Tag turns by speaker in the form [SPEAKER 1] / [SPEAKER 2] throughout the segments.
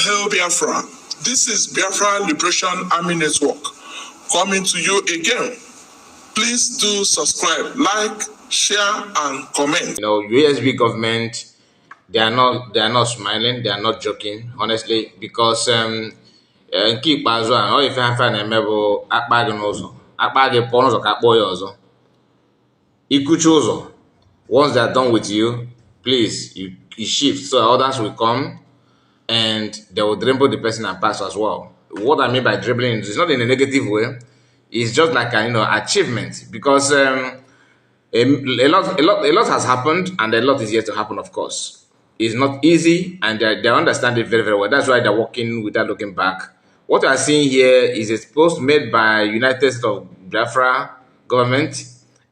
[SPEAKER 1] Hail Biafran. This is Biafran Liberation Army Network coming to you again. Please do subscribe, like, share, and comment.
[SPEAKER 2] USB government, they are not smiling, they are not joking, honestly, because nke ikpeazụ a ọ ife afa na-eme bụ akpa gị n'ụzọ akpa gị pụọ n'ụzọ ka akpọọ ya ọzọ ikuchi ụzọ. Once they are done with you, please you shift so others will come and they will dribble the person and pass as well. What I mean by dribbling is not in a negative way. It's just like an achievement, because a lot has happened and a lot is yet to happen. Of course, it's not easy, and they understand it very, very well. That's why they're working without looking back. What we are seeing here is a post made by United States of Biafra government,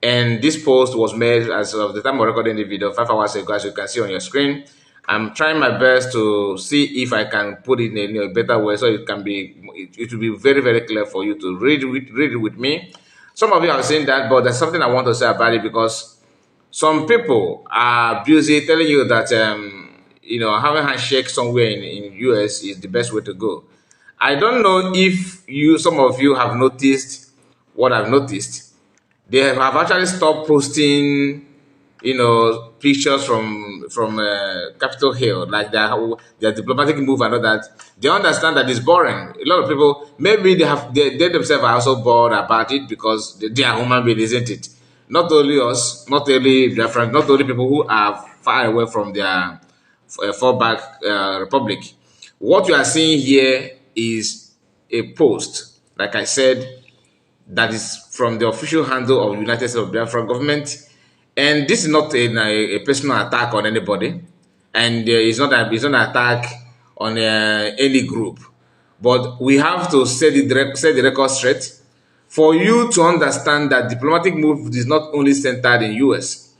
[SPEAKER 2] and this post was made as of the time of recording the video 5 hours ago, as you can see on your screen. I'm trying my best to see if I can put it in a better way so it can be, it will be very, very clear for you to read it with me. Some of you have seen that, but there's something I want to say about it, because some people are busy telling you that having handshake somewhere in US is the best way to go. I don't know if some of you have noticed what I've noticed. They have actually stopped posting pictures from Capitol Hill, like their diplomatic move and all that. They understand that it's boring. A lot of people, maybe they themselves are also bored about it, because they are human beings, isn't it? Not only us, not only their friends, not only people who are far away from their fallback republic. What you are seeing here is a post, like I said, that is from the official handle of United States of Biafra government. And this is not a personal attack on anybody, and it's not an attack on any group. But we have to set the record straight for you to understand that diplomatic move is not only centered in US.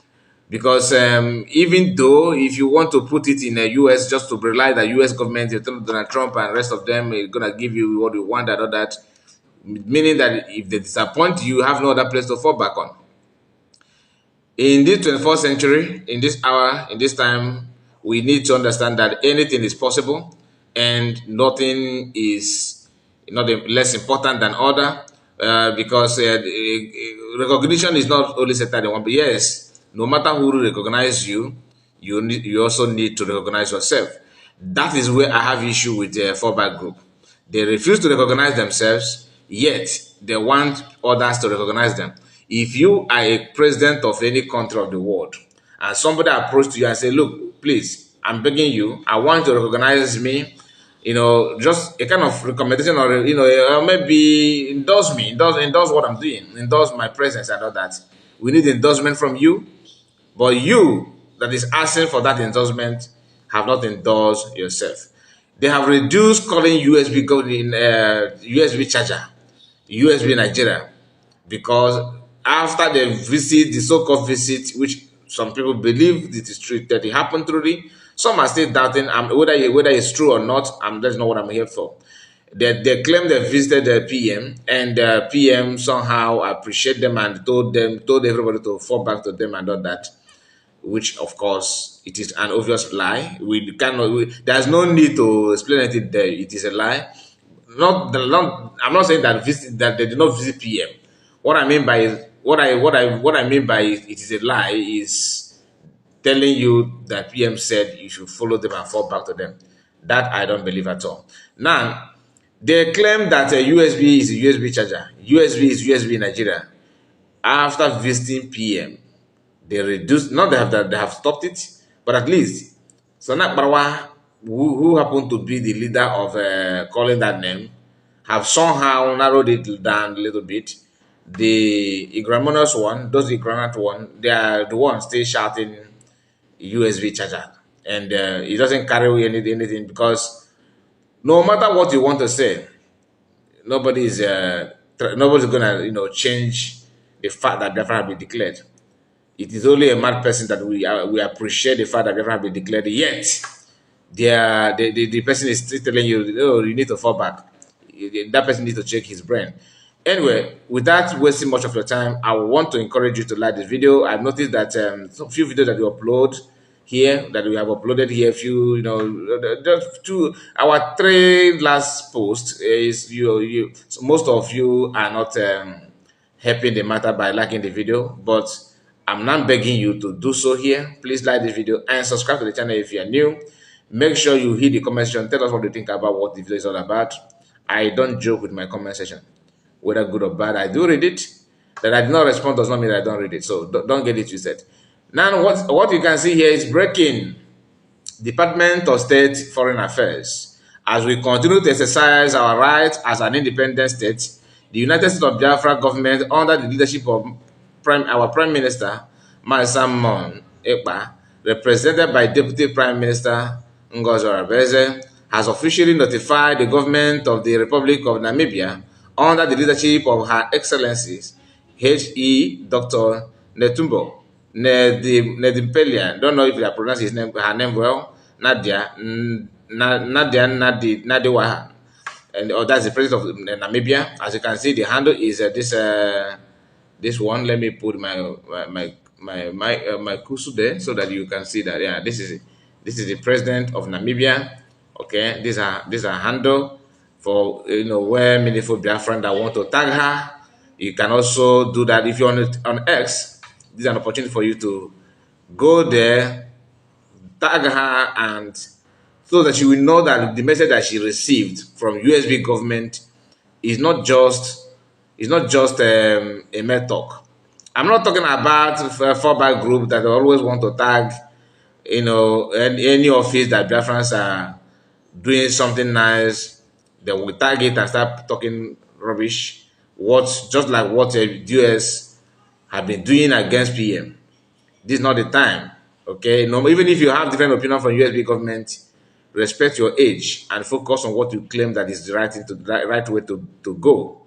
[SPEAKER 2] Because even though if you want to put it in the US just to rely that US government, Donald Trump and the rest of them is going to give you what you want and all that, meaning that if they disappoint you, you have no other place to fall back on. In this 21st century, in this hour, in this time, we need to understand that anything is possible, and nothing is not less important than other, because recognition is not only centered in one. But yes, no matter who recognize you, you also need to recognize yourself. That is where I have issue with the fallback group. They refuse to recognize themselves, yet they want others to recognize them. If you are a president of any country of the world and somebody approaches you and say, look, please, I'm begging you, I want to recognize me, just a kind of recommendation, or maybe endorse me, endorse what I'm doing, endorse my presence and all that. We need endorsement from you, but you that is asking for that endorsement have not endorsed yourself. They have reduced calling USB USB charger, USB Nigeria, because after the visit, the so-called visit, which some people believe it is true, that it happened truly, some are still doubting whether it's true or not. That's not what I'm here for. They claim they visited the PM, and the PM somehow appreciate them and told everybody to fall back to them and all that, which of course it is an obvious lie. There's no need to explain it there. It is a lie. I'm not saying that they did not visit PM. What I mean by what I mean by it is a lie is telling you that PM said you should follow them and fall back to them. That I don't believe at all. Now, they claim that a USB is a USB charger. USB is USB in Nigeria. After visiting PM, they reduced, not that they have stopped it, but at least Sanak Barwa, who happened to be the leader of calling that name, have somehow narrowed it down a little bit. The ignominious one, those ignorant one, they are the ones still shouting USB charger, and it doesn't carry anything, because no matter what you want to say, nobody's gonna change the fact that Biafra have been declared. It is only a mad person that we appreciate the fact that Biafra have been declared. Yet, the person is still telling you, oh, you need to fall back. That person needs to check his brain. Anyway, without wasting much of your time, I want to encourage you to like this video. I've noticed that some few videos that you upload, here that we have uploaded here. A few, just two. Our three last posts is so most of you are not helping the matter by liking the video, but I'm now begging you to do so here. Please like the video and subscribe to the channel if you are new. Make sure you hit the comment section. Tell us what you think about what the video is all about. I don't joke with my comment section, whether good or bad. I do read it. That I did not respond does not mean I don't read it. So don't get it twisted. Now, what you can see here is breaking. Department of State Foreign Affairs. As we continue to exercise our rights as an independent state, the United States of Biafra government, under the leadership of our Prime Minister, Simon Ekpa, represented by Deputy Prime Minister Ngozi Orebeze, has officially notified the government of the Republic of Namibia, under the leadership of Her Excellencies H.E. Dr. Netumbo Nedimpelia. Don't know if I pronounce her name well. Nadia Nadiwaha, and that's the president of Namibia. As you can see, the handle is this one. Let me put my cursor there so that you can see that. Yeah, this is the president of Namibia. Okay, these are handle for where meaningful Biafran that want to tag her. You can also do that if you're on X. This is an opportunity for you to go there, tag her, and so that you will know that the message that she received from USB government is not just a mere talk. I'm not talking about a fallback group that always want to tag any office that Biafrans are doing something nice. They will tag it and start talking rubbish. Just like what the US have been doing against PM. This is not the time. Okay, no, even if you have different opinion from USB government, respect your age and focus on what you claim that is the right way to go.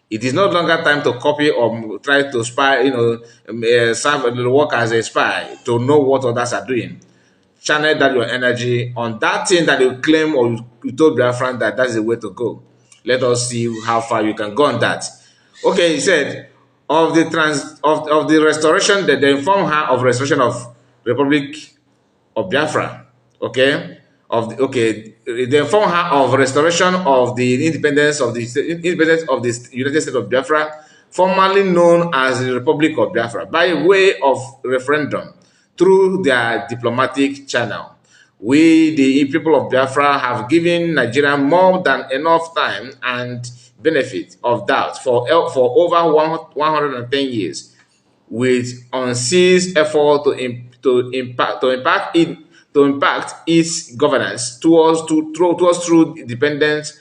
[SPEAKER 2] It is no longer time to copy or try to spy, work as a spy to know what others are doing. Channel that your energy on that thing that you claim or you told Biafran that that's the way to go. Let us see how far you can go on that. Okay, he said of the restoration that they inform her of restoration of Republic of Biafra. Okay, they inform her of restoration of the independence of the United States of Biafra, formerly known as the Republic of Biafra, by way of referendum through their diplomatic channel. We, the people of Biafra, have given Nigeria more than enough time and benefit of doubt for over 110 years, with unceased effort to impact its governance towards true independence,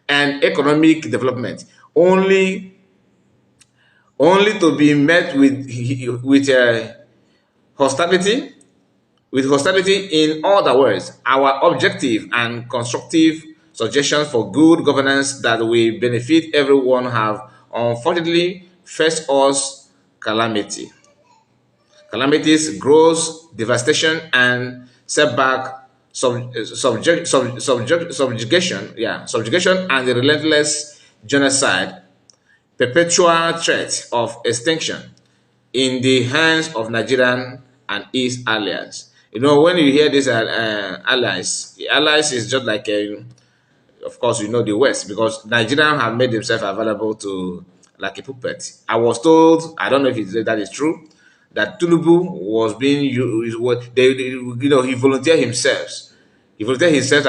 [SPEAKER 2] and economic development, only to be met with hostility. With hostility, in other words, our objective and constructive suggestions for good governance that will benefit everyone have unfortunately faced us calamity. Calamities, gross devastation, and setback, subjugation, and the relentless genocide, perpetual threat of extinction in the hands of Nigerian and its allies. When you hear this allies, the allies is just like of course, the West, because Nigerians have made themselves available to like a puppet. I was told, I don't know if that is true, that Tinubu was being used. He volunteered himself. He volunteered himself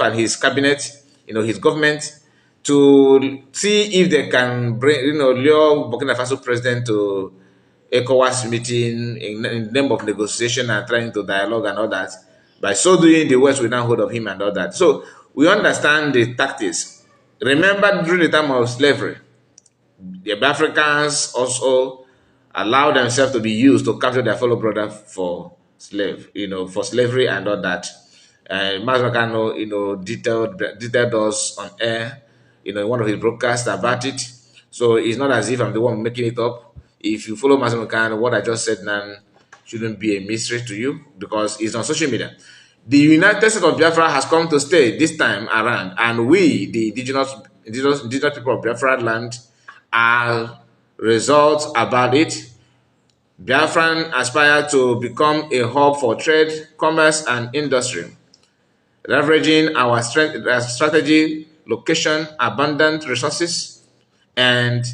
[SPEAKER 2] and his cabinet, his government, to see if they can bring, lure Burkina Faso president to ECOWAS meeting in the name of negotiation and trying to dialogue and all that. By so doing, the West will now hold of him and all that. So we understand the tactics. Remember, during the time of slavery, the Africans also allowed themselves to be used to capture their fellow brother for slavery and all that. And Mazmakano, detailed us on air, in one of his broadcasts about it. So it's not as if I'm the one making it up. If you follow Mazmakano, what I just said now shouldn't be a mystery to you because it's on social media. The United States of Biafra has come to stay this time around, and we, the indigenous people of Biafra land, are results about it. Biafran aspire to become a hub for trade, commerce, and industry, leveraging our strategy, location, abundant resources, and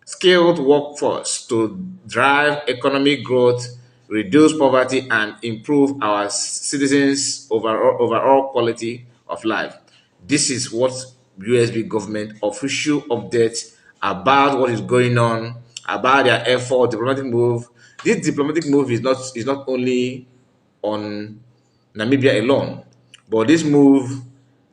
[SPEAKER 2] skilled workforce to drive economic growth, reduce poverty, and improve our citizens' overall quality of life. This is what USB government official updates about what is going on, about their effort, diplomatic move. This diplomatic move is not only on Namibia alone, but this move,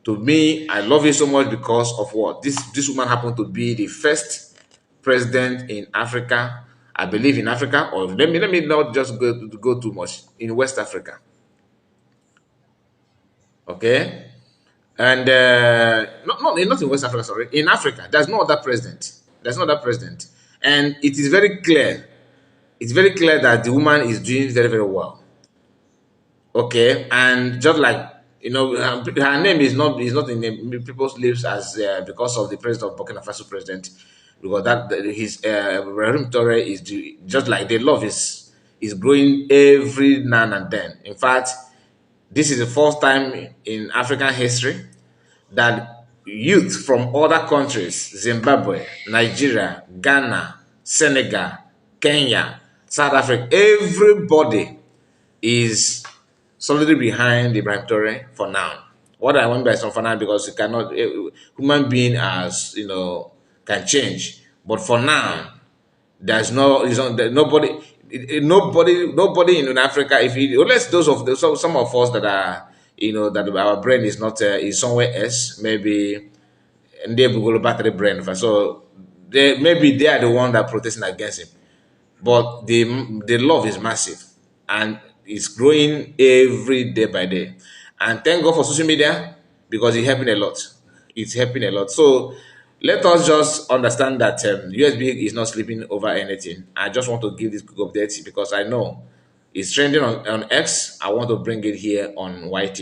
[SPEAKER 2] to me, I love it so much because of what this woman happened to be the first president in Africa, I believe in Africa, or let me not just go too much in West Africa. Okay, and not in West Africa. Sorry, in Africa, there's no other president. There's no other president, and it is very clear. It's very clear that the woman is doing very very well. Okay, and just like her name is not in people's lips as because of the president of Burkina Faso president, because his Ibrahim Torre just like the love is growing every now and then. In fact, this is the first time in African history that youth from other countries, Zimbabwe, Nigeria, Ghana, Senegal, Kenya, South Africa, everybody is solidly behind Ibrahim Torre for now. What I want by some for now, because you cannot human being as can change, but for now there's no reason that nobody in Africa, if you, unless those of some of us that are that our brain is not is somewhere else, maybe and they will go battery brain, so maybe they are the one that protesting against him, but the love is massive and it's growing every day by day. And thank God for social media because it's helping a lot. It's helping a lot. So let us just understand that USB is not sleeping over anything. I just want to give this quick update because I know it's trending on X. I want to bring it here on YT.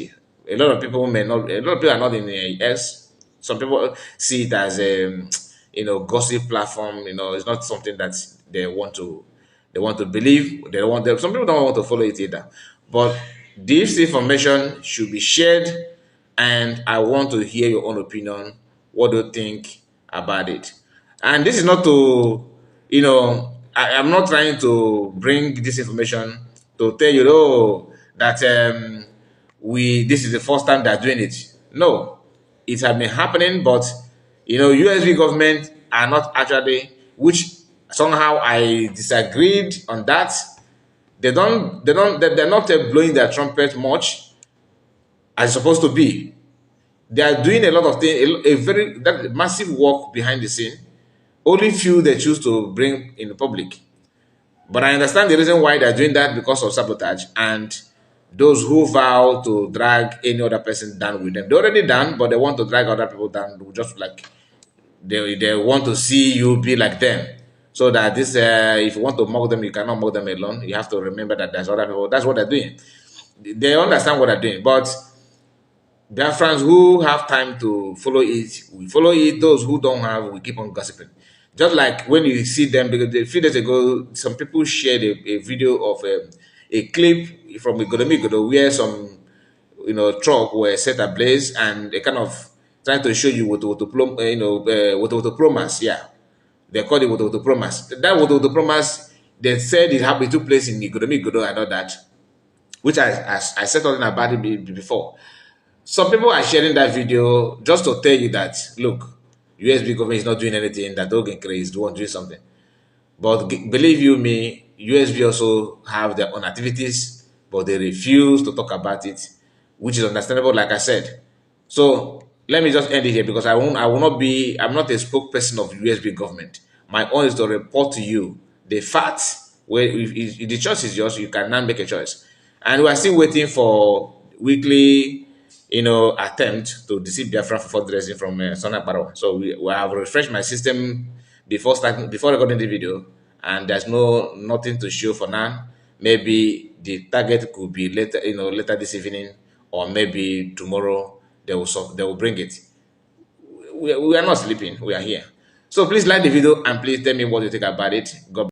[SPEAKER 2] A lot of people may not. A lot of people are not in X. Some people see it as a gossip platform. It's not something that they want to believe. Some people don't want to follow it either. But this information should be shared, and I want to hear your own opinion. What do you think about it? And this is not to, I'm not trying to bring this information to tell you, oh, that this is the first time they're doing it. No, it has been happening, but USB government are not actually, which somehow I disagreed on that. They're not blowing their trumpet much as it's supposed to be. They are doing a lot of things, a very that massive work behind the scene. Only few they choose to bring in the public. But I understand the reason why they're doing that, because of sabotage and those who vow to drag any other person down with them. They're already done, but they want to drag other people down, just like they want to see you be like them. So that this, if you want to mock them, you cannot mock them alone. You have to remember that there's other people. That's what they're doing. They understand what they're doing, but there are friends who have time to follow it. We follow it. Those who don't have, we keep on gossiping. Just like when you see them, because a few days ago, some people shared a video of a clip from Igodomigodo where some truck were set ablaze, and they kind of trying to show you what promise. Yeah, they called it what promise. That what promise, they said it happened, took place in Igodomigodo and all that, which I said something about it before. Some people are sharing that video just to tell you that, look, USB government is not doing anything, that Dogen is the one doing something. But believe you me, USB also have their own activities, but they refuse to talk about it, which is understandable, like I said. So let me just end it here, because I'm not a spokesperson of USB government. My own is to report to you the facts. Where if the choice is yours, you can now make a choice. And we are still waiting for weekly attempt to deceive Biafran for fundraising from Sona Parawa. So we have refreshed my system before recording the video, and there's nothing to show for now. Maybe the target could be later this evening, or maybe tomorrow they will bring it. We are not sleeping. We are here. So please like the video and please tell me what you think about it. God